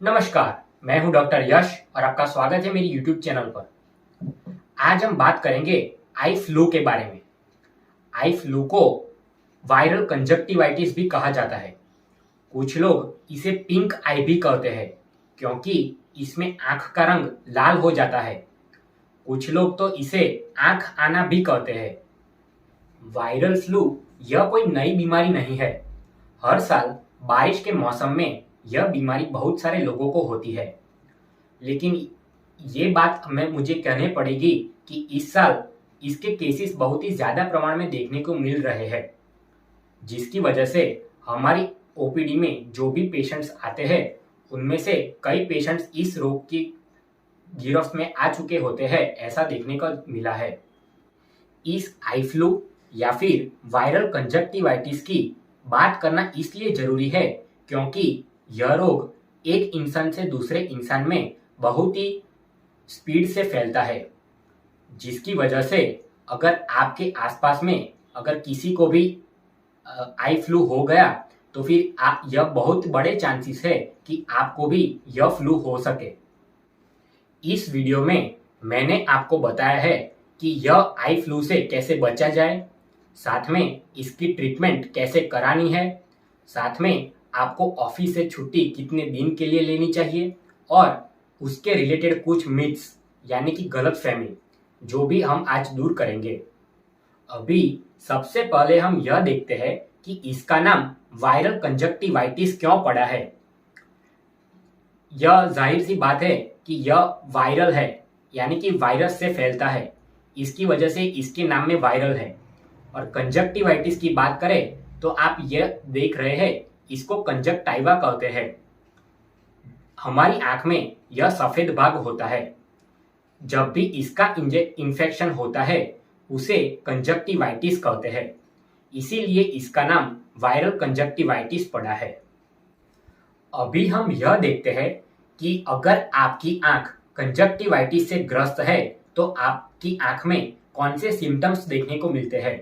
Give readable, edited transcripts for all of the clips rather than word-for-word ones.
नमस्कार, मैं हूं डॉक्टर यश और आपका स्वागत है मेरी यूट्यूब चैनल पर। आज हम बात करेंगे आई फ्लू के बारे में। आई फ्लू को वायरल कंजक्टिवाइटिस भी कहा जाता है। कुछ लोग इसे पिंक आई भी कहते हैं क्योंकि इसमें आंख का रंग लाल हो जाता है। कुछ लोग तो इसे आंख आना भी कहते हैं। वायरल फ्लू यह कोई नई बीमारी नहीं है। हर साल बारिश के मौसम में यह बीमारी बहुत सारे लोगों को होती है, लेकिन ये बात मुझे कहनी पड़ेगी कि इस साल इसके केसेस बहुत ही ज़्यादा प्रमाण में देखने को मिल रहे हैं, जिसकी वजह से हमारी ओपीडी में जो भी पेशेंट्स आते हैं उनमें से कई पेशेंट्स इस रोग की गिरफ्त में आ चुके होते हैं, ऐसा देखने को मिला है। इस आई फ्लू या फिर वायरल कंजक्टिवाइटिस की बात करना इसलिए जरूरी है क्योंकि यह रोग एक इंसान से दूसरे इंसान में बहुत ही स्पीड से फैलता है, जिसकी वजह से अगर आपके आसपास में अगर किसी को भी आई फ्लू हो गया तो फिर यह बहुत बड़े चांसेस है कि आपको भी यह फ्लू हो सके। इस वीडियो में मैंने आपको बताया है कि यह आई फ्लू से कैसे बचा जाए, साथ में इसकी ट्रीटमेंट कैसे करानी है, साथ में आपको ऑफिस से छुट्टी कितने दिन के लिए लेनी चाहिए और उसके रिलेटेड कुछ मिथ्स यानी कि गलतफहमी जो भी हम आज दूर करेंगे। अभी सबसे पहले हम यह देखते हैं कि इसका नाम वायरल कंजक्टिवाइटिस क्यों पड़ा है। यह जाहिर सी बात है कि यह वायरल है, यानी कि वायरस से फैलता है, इसकी वजह से इसके नाम में वायरल है। और कंजक्टिवाइटिस की बात करें तो आप यह देख रहे हैं, इसको कंजक्टाइवा कहते हैं। हमारी आंख में यह सफेद भाग होता है। जब भी इसका इन्फेक्शन होता है उसे कंजक्टिवाइटिस कहते हैं, इसीलिए इसका नाम वायरल कंजक्टिवाइटिस पड़ा है। अभी हम यह देखते हैं कि अगर आपकी आंख कंजक्टिवाइटिस से ग्रस्त है तो आपकी आंख में कौन से सिम्टम्स देखने को मिलते हैं।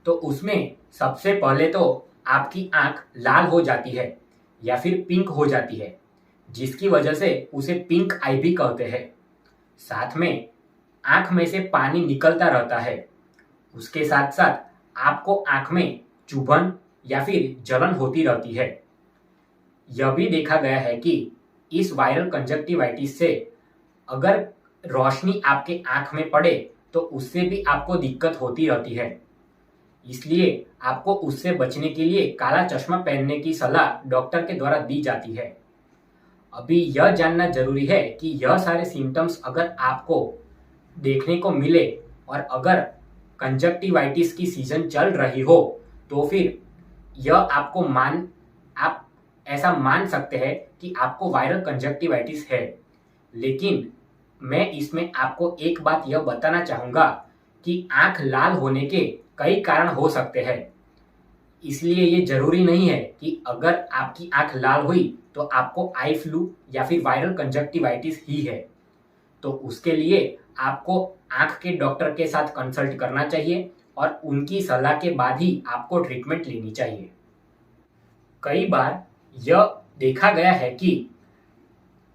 तो उसमें सबसे पहले तो आपकी आंख लाल हो जाती है या फिर पिंक हो जाती है, जिसकी वजह से उसे पिंक आई भी कहते हैं। साथ में आंख में से पानी निकलता रहता है। उसके साथ साथ आपको आंख में चुभन या फिर जलन होती रहती है। यह भी देखा गया है कि इस वायरल कंजक्टिवाइटिस से अगर रोशनी आपके आंख में पड़े तो उससे भी आपको दिक्कत होती रहती है। इसलिए आपको उससे बचने के लिए काला चश्मा पहनने की सलाह डॉक्टर के द्वारा दी जाती है। अभी यह जानना जरूरी है कि यह सारे सिम्टम्स अगर आपको देखने को मिले और अगर कंजक्टिवाइटिस की सीजन चल रही हो तो फिर यह आप ऐसा मान सकते हैं कि आपको वायरल कंजक्टिवाइटिस है। लेकिन मैं इसमें आपको एक बात यह बताना चाहूँगा कि आंख लाल होने के कई कारण हो सकते हैं, इसलिए ये जरूरी नहीं है कि अगर आपकी आंख लाल हुई तो आपको आई फ्लू या फिर वायरल कंजक्टिवाइटिस ही है। तो उसके लिए आपको आंख के डॉक्टर के साथ कंसल्ट करना चाहिए और उनकी सलाह के बाद ही आपको ट्रीटमेंट लेनी चाहिए। कई बार यह देखा गया है कि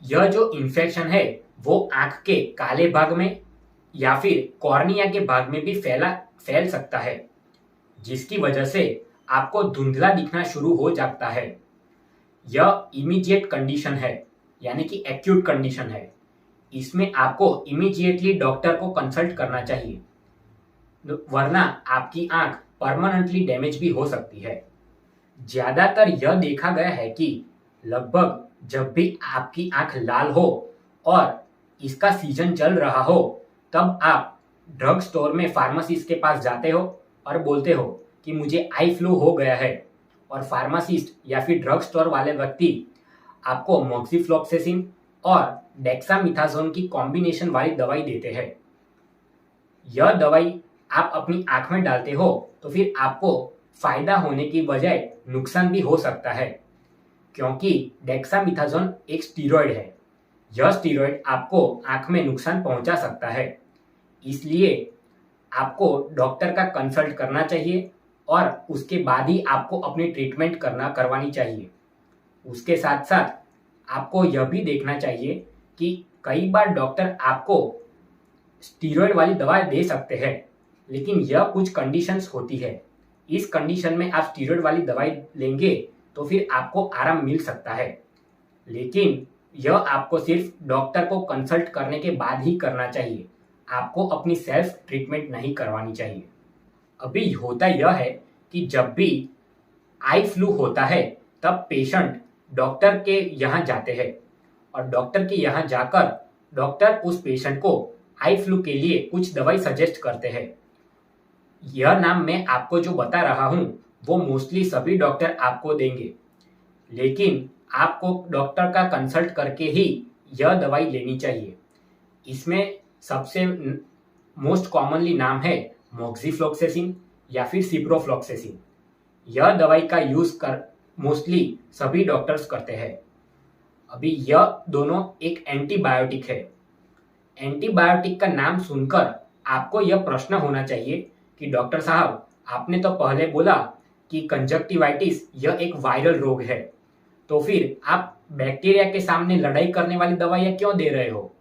यह जो इन्फेक्शन है वो आंख के काले भाग में या फिर कॉर्निया के भाग में भी फैल सकता है, जिसकी वजह से आपको धुंधला दिखना शुरू हो जाता है। यह इमीडिएट कंडीशन है, यानी कि एक्यूट कंडीशन है। इसमें आपको इमीडिएटली डॉक्टर को कंसल्ट करना चाहिए, वरना आपकी आंख परमानेंटली डैमेज भी हो सकती है। ज्यादातर यह देखा गया है कि लगभग जब भी आपकी आंख लाल हो और इसका सीजन चल रहा हो तब आप ड्रग स्टोर में फार्मासिस्ट के पास जाते हो और बोलते हो कि मुझे आई फ्लू हो गया है, और फार्मासिस्ट या फिर ड्रग स्टोर वाले व्यक्ति आपको मोक्सिफ्लॉक्सेसिन और डेक्सामिथासोन की कॉम्बिनेशन वाली दवाई देते हैं। यह दवाई आप अपनी आंख में डालते हो तो फिर आपको फायदा होने की बजाय नुकसान भी हो सकता है, क्योंकि डेक्सामिथासोन एक स्टीरॉयड है। यह स्टीरॉयड आपको आंख में नुकसान पहुंचा सकता है, इसलिए आपको डॉक्टर का कंसल्ट करना चाहिए और उसके बाद ही आपको अपनी ट्रीटमेंट करवानी चाहिए। उसके साथ साथ आपको यह भी देखना चाहिए कि कई बार डॉक्टर आपको स्टीरॉयड वाली दवाएं दे सकते हैं, लेकिन यह कुछ कंडीशंस होती है। इस कंडीशन में आप स्टीरॉयड वाली दवाई लेंगे तो फिर आपको आराम मिल सकता है, लेकिन यह आपको सिर्फ डॉक्टर को कंसल्ट करने के बाद ही करना चाहिए। आपको अपनी सेल्फ ट्रीटमेंट नहीं करवानी चाहिए। अभी होता यह है कि जब भी आई फ्लू होता है तब पेशेंट डॉक्टर के यहाँ जाते हैं और डॉक्टर के यहाँ जाकर डॉक्टर उस पेशेंट को आई फ्लू के लिए कुछ दवाई सजेस्ट करते हैं। यह नाम मैं आपको जो बता रहा हूँ वो मोस्टली सभी डॉक्टर आपको देंगे, लेकिन आपको डॉक्टर का कंसल्ट करके ही यह दवाई लेनी चाहिए। इसमें सबसे मोस्ट कॉमनली नाम है मोक्सिफ्लोक्सेसिन या फिर सिप्रोफ्लोक्सेसिन। यह दवाई का यूज कर मोस्टली सभी डॉक्टर्स करते हैं। अभी यह दोनों एक एंटीबायोटिक है। एंटीबायोटिक का नाम सुनकर आपको यह प्रश्न होना चाहिए कि डॉक्टर साहब, आपने तो पहले बोला कि कंजक्टिवाइटिस यह एक वायरल रोग है, तो फिर आप बैक्टीरिया के सामने लड़ाई करने वाली दवाइयाँ क्यों दे रहे हो?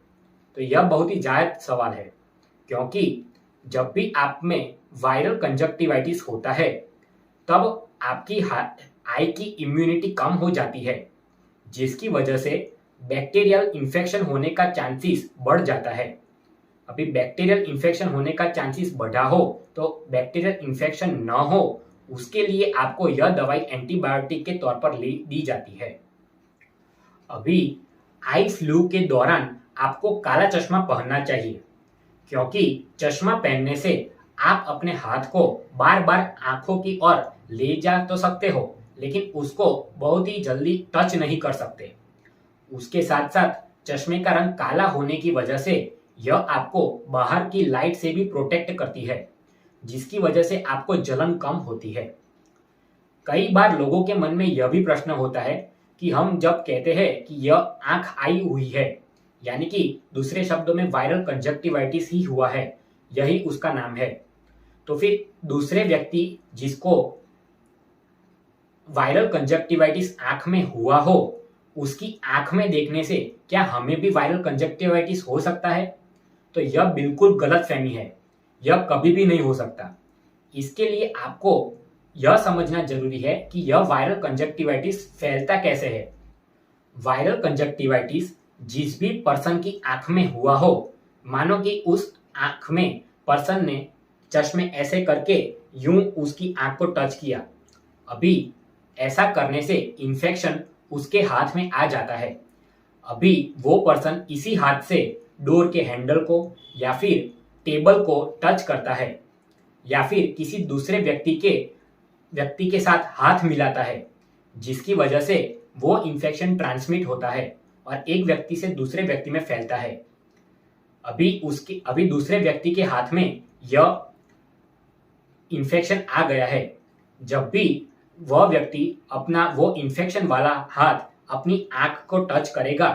तो यह बहुत ही जायज सवाल है, क्योंकि जब भी आप में वायरल कंजक्टिवाइटिस होता है तब आपकी आई की इम्यूनिटी कम हो जाती है, जिसकी वजह से बैक्टीरियल इन्फेक्शन होने का चांसेस बढ़ जाता है। अभी बैक्टीरियल इन्फेक्शन होने का चांसेस बढ़ा हो तो बैक्टीरियल इन्फेक्शन न हो उसके लिए आपको यह दवाई एंटीबायोटिक के तौर पर दी जाती है। अभी आई फ्लू के दौरान आपको काला चश्मा पहनना चाहिए, क्योंकि चश्मा पहनने से आप अपने हाथ को बार बार आंखों की ओर ले जा तो सकते हो, लेकिन उसको बहुत ही जल्दी टच नहीं कर सकते। उसके साथ साथ चश्मे का रंग काला होने की वजह से यह आपको बाहर की लाइट से भी प्रोटेक्ट करती है, जिसकी वजह से आपको जलन कम होती है। कई बार लोगों के मन में यह भी प्रश्न होता है कि हम जब कहते हैं कि यह आंख आई हुई है, यानी कि दूसरे शब्दों में वायरल कंजक्टिवाइटिस ही हुआ है, यही उसका नाम है, तो फिर दूसरे व्यक्ति जिसको वायरल कंजक्टिवाइटिस आंख में हुआ हो उसकी आंख में देखने से क्या हमें भी वायरल कंजक्टिवाइटिस हो सकता है? तो यह बिल्कुल गलत फहमी है। यह कभी भी नहीं हो सकता। इसके लिए आपको यह समझना जरूरी है कि यह वायरल कंजक्टिवाइटिस फैलता कैसे है। वायरल कंजक्टिवाइटिस जिस भी पर्सन की आंख में हुआ हो, मानो कि उस आंख में पर्सन ने चश्मे ऐसे करके यूं उसकी आंख को टच किया, अभी ऐसा करने से इन्फेक्शन उसके हाथ में आ जाता है। अभी वो पर्सन इसी हाथ से डोर के हैंडल को या फिर टेबल को टच करता है या फिर किसी दूसरे व्यक्ति के साथ हाथ मिलाता है, जिसकी वजह से वो इन्फेक्शन ट्रांसमिट होता है और एक व्यक्ति से दूसरे व्यक्ति में फैलता है। अभी दूसरे व्यक्ति के हाथ में यह इन्फेक्शन आ गया है। जब भी वह व्यक्ति अपना वो इन्फेक्शन वाला हाथ अपनी आंख को टच करेगा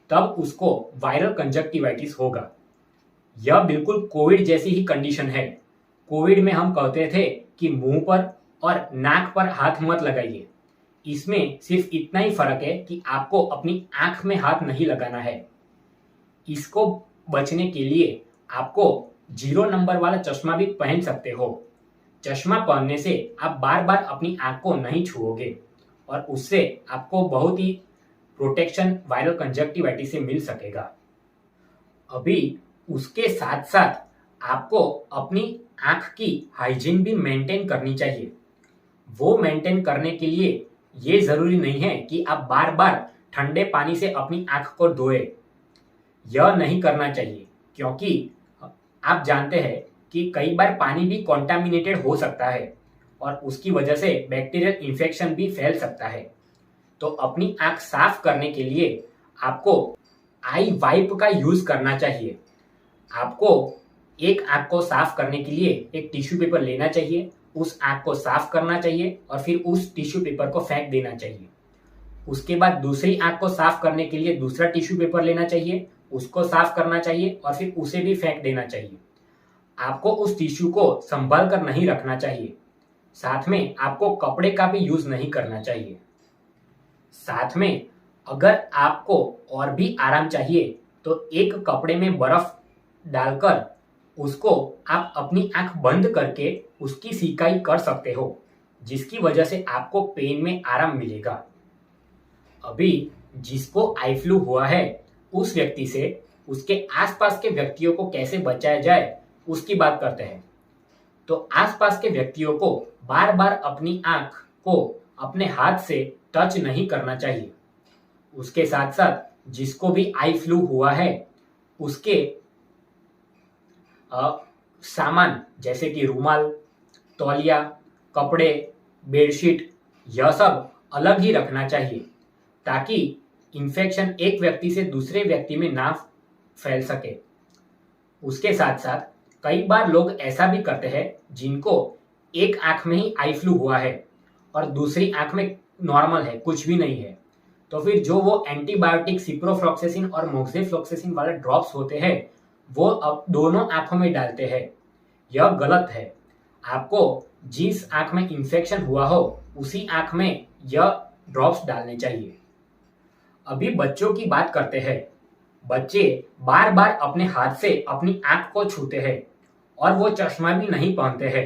तब उसको वायरल कंजक्टिवाइटिस होगा। यह बिल्कुल कोविड जैसी ही कंडीशन है। कोविड में हम कहते थे कि मुंह पर और नाक पर हाथ मत लगाइए। इसमें सिर्फ इतना ही फर्क है कि आपको अपनी आंख में हाथ नहीं लगाना है। इसको बचने के लिए आपको 0 नंबर वाला चश्मा भी पहन सकते हो। चश्मा पहनने से आप बार बार अपनी आंख को नहीं छुओगे और उससे आपको बहुत ही प्रोटेक्शन वायरल कंजक्टिवाइटिस से मिल सकेगा। अभी उसके साथ साथ आपको अपनी आंख की हाइजीन भी मेंटेन करनी चाहिए। वो मेंटेन करने के लिए ये जरूरी नहीं है कि आप बार बार ठंडे पानी से अपनी आंख को धोए। यह नहीं करना चाहिए, क्योंकि आप जानते हैं कि कई बार पानी भी कॉन्टामिनेटेड हो सकता है और उसकी वजह से बैक्टीरियल इन्फेक्शन भी फैल सकता है। तो अपनी आंख साफ करने के लिए आपको आई वाइप का यूज करना चाहिए। आपको एक आंख को साफ करने के लिए एक टिश्यू पेपर लेना चाहिए, उस आंख को साफ करना चाहिए और फिर उस टिश्यू पेपर को फेंक देना चाहिए। उसके बाद दूसरी आंख को साफ करने के लिए दूसरा टिश्यू पेपर लेना चाहिए, उसको साफ करना चाहिए और फिर उसे भी फेंक देना चाहिए। आपको उस टिश्यू को संभाल कर नहीं रखना चाहिए। साथ में आपको कपड़े का भी यूज नहीं करना चाहिए। साथ में अगर आपको और भी आराम चाहिए तो एक कपड़े में बर्फ डालकर उसको आप अपनी आंख बंद करके उसकी सिकाई कर सकते हो, जिसकी वजह से आपको पेन में आराम मिलेगा। अभी जिसको आई फ्लू हुआ है उस व्यक्ति से उसके आसपास के व्यक्तियों को कैसे बचाया जाए उसकी बात करते हैं। तो आसपास के व्यक्तियों को बार बार अपनी आंख को अपने हाथ से टच नहीं करना चाहिए। उसके साथ साथ जिसको भी आई फ्लू हुआ है उसके सामान जैसे कि रूमाल, तौलिया, कपड़े, बेडशीट यह सब अलग ही रखना चाहिए ताकि इन्फेक्शन एक व्यक्ति से दूसरे व्यक्ति में ना फैल सके। उसके साथ साथ कई बार लोग ऐसा भी करते हैं जिनको एक आंख में ही आई फ्लू हुआ है और दूसरी आंख में नॉर्मल है, कुछ भी नहीं है। तो फिर जो वो एंटीबायोटिक सिप्रोफ्लॉक्सेसिन और मोक्सिफ्लॉक्सेसिन वाले ड्रॉप्स होते हैं वो अब दोनों आंखों में डालते हैं। यह गलत है। आपको जिस आंख में इंफेक्शन हुआ हो उसी आंख में यह ड्रॉप्स डालने चाहिए। अभी बच्चों की बात करते हैं। बच्चे बार बार अपने हाथ से अपनी आंख को छूते हैं और वो चश्मा भी नहीं पहनते हैं।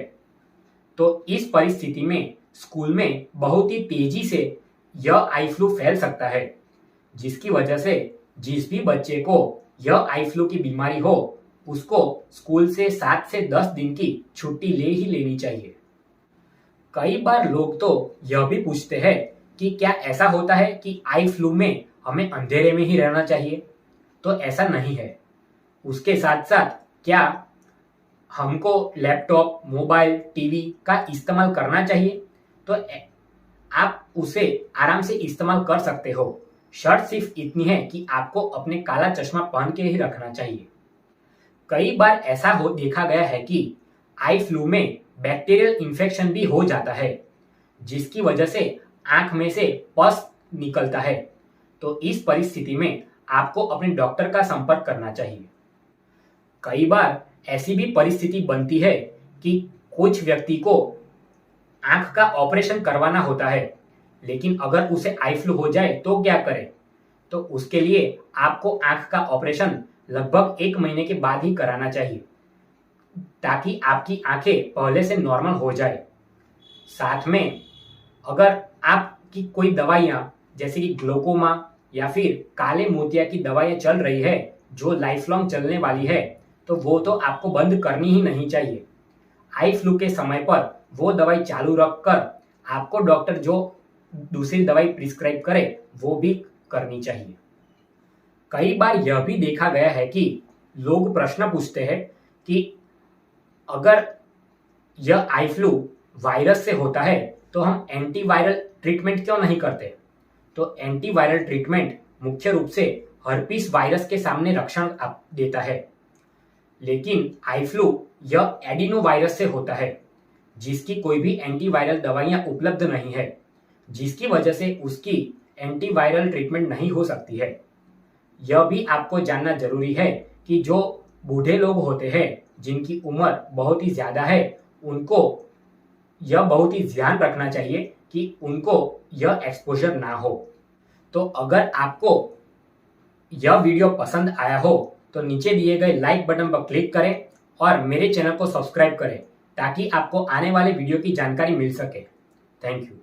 तो इस परिस्थिति में स्कूल में बहुत ही तेजी से यह आई फ्लू फैल सकता है, जिसकी वजह से जिस भी बच्चे को यह आई फ्लू की बीमारी हो उसको स्कूल से 7 से 10 दिन की छुट्टी ले ही लेनी चाहिए। कई बार लोग तो यह भी पूछते हैं कि क्या ऐसा होता है कि आई फ्लू में हमें अंधेरे में ही रहना चाहिए? तो ऐसा नहीं है। उसके साथ साथ क्या हमको लैपटॉप, मोबाइल, टीवी का इस्तेमाल करना चाहिए? तो आप उसे आराम से इस्तेमाल कर सकते हो। शर्त सिर्फ इतनी है कि आपको अपने काला चश्मा पहन के ही रखना चाहिए। कई बार ऐसा हो देखा गया है कि आई फ्लू में बैक्टीरियल इन्फेक्शन भी हो जाता है, जिसकी वजह से आंख में से पस निकलता है। तो इस परिस्थिति में आपको अपने डॉक्टर का संपर्क करना चाहिए। कई बार ऐसी भी परिस्थिति बनती है कि कुछ व्यक्ति को आंख का ऑपरेशन करवाना होता है, लेकिन अगर उसे आई फ्लू हो जाए तो क्या करें? तो उसके लिए आपको आंख का ऑपरेशन लगभग 1 महीने के बाद ही कराना चाहिए ताकि आपकी आंखें पहले से नॉर्मल हो जाए। साथ में अगर आपकी कोई दवाइयाँ जैसे कि ग्लोकोमा या फिर काले मोतिया की दवाइयाँ चल रही है जो लाइफ लॉन्ग चलने वाली है, तो वो तो आपको बंद करनी ही नहीं चाहिए। आई फ्लू के समय पर वो दवाई चालू रखकर आपको डॉक्टर जो दूसरी दवाई प्रिस्क्राइब करे वो भी करनी चाहिए। कई बार यह भी देखा गया है कि लोग प्रश्न पूछते हैं कि अगर यह आई फ्लू वायरस से होता है तो हम एंटीवायरल ट्रीटमेंट क्यों नहीं करते? तो एंटीवायरल ट्रीटमेंट मुख्य रूप से हर्पीस वायरस के सामने रक्षण देता है, लेकिन आई फ्लू यह एडिनो वायरस से होता है जिसकी कोई भी एंटीवायरल दवाइयां उपलब्ध नहीं है, जिसकी वजह से उसकी एंटीवायरल ट्रीटमेंट नहीं हो सकती है। यह भी आपको जानना जरूरी है कि जो बूढ़े लोग होते हैं जिनकी उम्र बहुत ही ज्यादा है उनको यह बहुत ही ध्यान रखना चाहिए कि उनको यह एक्सपोजर ना हो। तो अगर आपको यह वीडियो पसंद आया हो तो नीचे दिए गए लाइक बटन पर क्लिक करें और मेरे चैनल को सब्सक्राइब करें ताकि आपको आने वाले वीडियो की जानकारी मिल सके। Thank you.